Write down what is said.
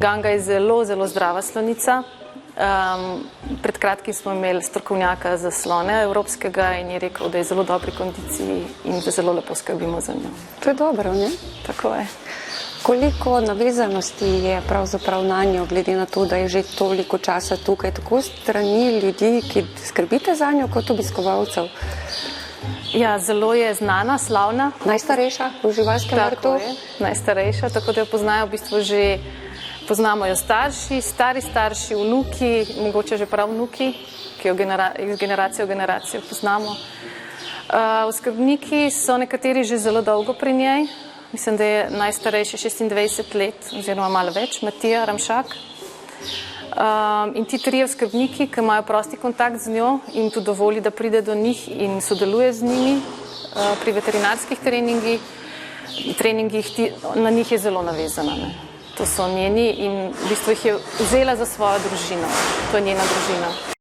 Ganga je zelo, zelo zdrava slonica. Pred kratkim smo imeli strokovnjaka za slone evropskega in je rekel, da je zelo dobri kondiciji in da zelo lepo skrbimo za njo. To je dobro, ne? Tako je. Koliko navezanosti je pravzaprav na njo, glede na to, da je že toliko časa tukaj, tako strani ljudi, ki skrbite za njo, kot obiskovalcev? Ja, zelo je znana, slavna. Najstarejša v živalskem vrtu? Tako je, najstarejša, tako da jo poznajo v bistvu že, poznamo jo starši, stari starši, vnuki, mogoče že prav vnuki, ki jo iz generacije v generacijo poznamo. Oskrbniki so nekateri že zelo dolgo pri njej. Mislim, da je najstarejši 26 let, oziroma malo več, Matija Ramšak. In ti trije oskrbniki, ki imajo prosti kontakt z njo in tudi dovoli, da pride do njih in sodeluje z njimi pri veterinarskih treningih, na njih je zelo navezana. Ne. To so njeni in v bistvu jih je vzela za svojo družino. To je njena družina.